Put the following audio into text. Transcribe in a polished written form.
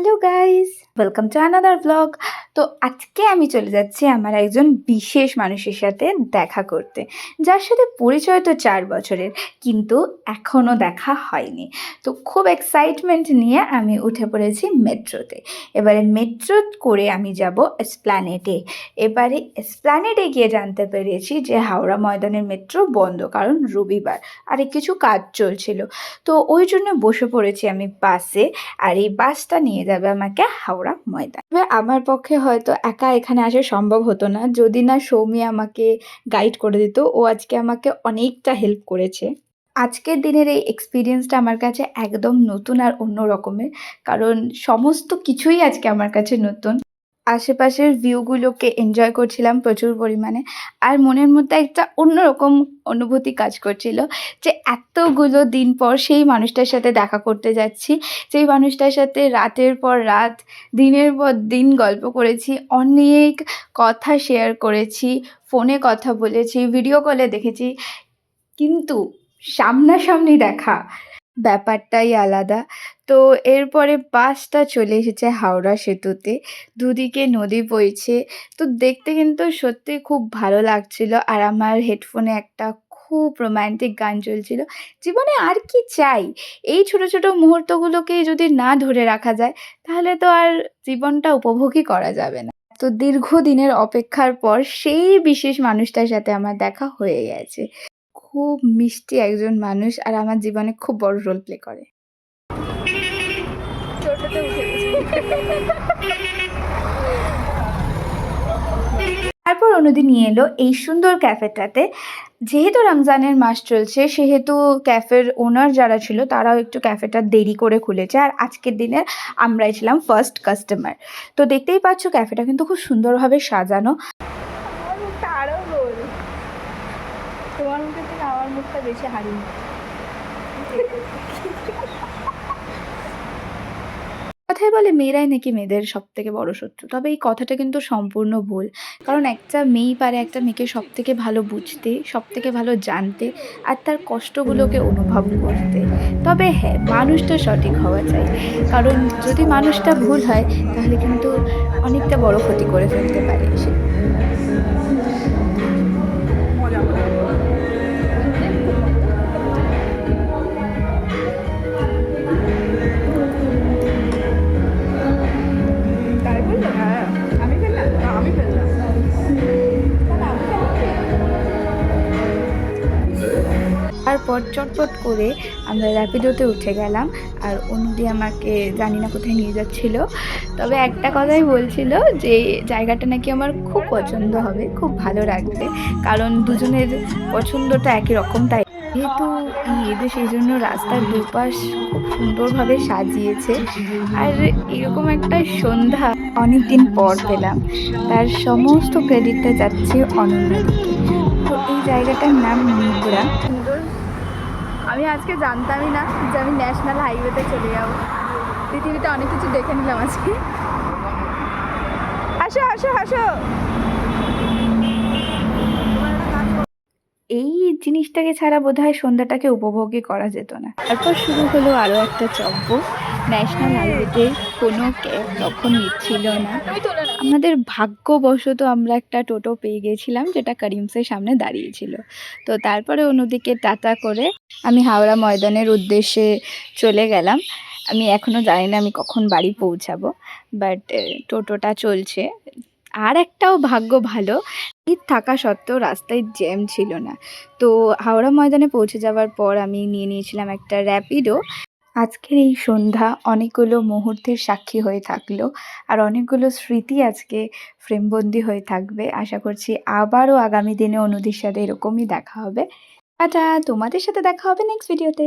Hello guys, welcome to another blog. তো আজকে আমি চলে যাচ্ছি আমার একজন বিশেষ মানুষের সাথে দেখা করতে, যার সাথে পরিচয় তো 4 বছরের, কিন্তু এখনও দেখা হয়নি। তো খুব এক্সাইটমেন্ট নিয়ে আমি উঠে পড়েছি মেট্রোতে। এবারে মেট্রো করে আমি যাব এসপ্ল্যানেডে। এবারে এসপ্ল্যানেডে গিয়ে জানতে পেরেছি যে হাওড়া ময়দানের মেট্রো বন্ধ, কারণ রবিবার আর কিছু কাজ চলছিল। তো ওই জন্য বসে পড়েছি আমি বাসে, আর এই বাসটা নিয়ে যাবে আমাকে হাওড়া ময়দান। তবে আমার পক্ষে হয়তো একা এখানে আসা সম্ভব হতো না যদি না সৌমি আমাকে গাইড করে দিত। ও আজকে আমাকে অনেকটা হেল্প করেছে। আজকের দিনের এই এক্সপিরিয়েন্সটা আমার কাছে একদম নতুন আর অন্য রকমের, কারণ সমস্ত কিছুই আজকে আমার কাছে নতুন। আশেপাশের ভিউগুলোকে এনজয় করছিলাম প্রচুর পরিমাণে, আর মনের মধ্যে একটা অন্যরকম অনুভূতি কাজ করছিল যে এতগুলো দিন পর সেই মানুষটার সাথে দেখা করতে যাচ্ছি, যেই মানুষটার সাথে রাতের পর রাত, দিনের পর দিন গল্প করেছি, অনেক কথা শেয়ার করেছি, ফোনে কথা বলেছি, ভিডিও কলে দেখেছি, কিন্তু সামনাসামনি দেখা ব্যাপারটাই আলাদা। তো এরপরে বাসটা চলে এসেছে হাওড়া সেতুতে, দুদিকে নদী বইছে। তো দেখতে কিন্তু সত্যি খুব ভালো লাগছিল, আর আমার হেডফোনে একটা খুব রোম্যান্টিক গান চলছিল। জীবনে আর কি চাই? এই ছোট ছোট মুহূর্তগুলোকেই যদি না ধরে রাখা যায়, তাহলে তো আর জীবনটা উপভোগই করা যাবে না। তো দীর্ঘদিনের অপেক্ষার পর সেই বিশেষ মানুষটার সাথে আমার দেখা হয়ে গেছে। খুব মিষ্টি একজন মানুষ, আর আমার জীবনে খুব বড় রোল প্লে করে। টোটোতে উঠে তারপর অনুদি নিয়ে এলো এই সুন্দর ক্যাফেটাতে। যেহেতু রমজানের মাস চলছে, সেহেতু ক্যাফের ওনার যারা ছিল তারাও একটু ক্যাফেটা দেরি করে খুলেছে, আর আজকের দিনে আমরাই ছিলাম ফার্স্ট কাস্টমার। তো দেখতেই পাচ্ছ ক্যাফেটা কিন্তু খুব সুন্দরভাবে সাজানো। আমার মুখটা আরও গোল, তোমার মুখের থেকে আমার মুখটা বেশি হারিয়ে। কথায় বলে মেয়েরাই নাকি মেয়েদের সব থেকে বড় শত্রু, তবে এই কথাটা কিন্তু সম্পূর্ণ ভুল। কারণ একটা মেয়েই পারে একটা মেয়েকে সব থেকে ভালো বুঝতে, সব থেকে ভালো জানতে, আর তার কষ্টগুলোকে অনুভব করতে। তবে হ্যাঁ, মানুষটা সঠিক হওয়া চাই, কারণ যদি মানুষটা ভুল হয় তাহলে কিন্তু অনেকটা বড় ক্ষতি করে ফেলতে পারে সে। তারপর চটপট করে আমরা র্যাপিডোতে উঠে গেলাম, আর অনুদি আমাকে জানি না কোথায় নিয়ে যাচ্ছিল, তবে একটা কথাই বলছিল যে জায়গাটা নাকি আমার খুব পছন্দ হবে, খুব ভালো লাগবে, কারণ দুজনের পছন্দটা একই রকম। তাই যেহেতু ঈদ, সেই জন্য রাস্তার দুপাশ খুব সুন্দরভাবে সাজিয়েছে, আর এরকম একটা সন্ধ্যা অনেক দিন পর পেলাম। তার সমস্ত ক্রেডিটটা যাচ্ছে অনন্যাদিকে। তো এই জায়গাটার নাম নিবরা। আমি আজকে জানতামই না যে আমি ন্যাশনাল হাইওয়েতে চলে যাবো। পৃথিবীতে অনেক কিছু দেখে নিলাম আজকে। হাসো হাসো হাসো। এই জিনিসটাকে ছাড়া বোধহয় সন্ধ্যাটাকে উপভোগই করা যেত না। তারপর শুরু হলো আরও একটা চব্য। ন্যাশনাল হাইওয়েতে কোনো ক্যাব তখন নিচ্ছিল না। আমাদের ভাগ্যবশত আমরা একটা টোটো পেয়ে গেছিলাম, যেটা করিমসের সামনে দাঁড়িয়েছিল। তো তারপরে অন্যদিকে টাটা করে আমি হাওড়া ময়দানের উদ্দেশ্যে চলে গেলাম। আমি এখনও জানি না আমি কখন বাড়ি পৌঁছাবো, বাট টোটোটা চলছে। আর একটাও ভাগ্য ভালো, ঈদ থাকা সত্ত্বেও রাস্তায় জ্যাম ছিল না। তো হাওড়া ময়দানে পৌঁছে যাওয়ার পর আমি নিয়ে নিয়েছিলাম একটা র্যাপিডো। আজকের এই সন্ধ্যা অনেকগুলো মুহূর্তের সাক্ষী হয়ে থাকলো, আর অনেকগুলো স্মৃতি আজকে ফ্রেমবন্দি হয়ে থাকবে। আশা করছি আবারও আগামী দিনে অনুদির সাথে এরকমই দেখা হবে। টাটা, তোমাদের সাথে দেখা হবে নেক্সট ভিডিওতে।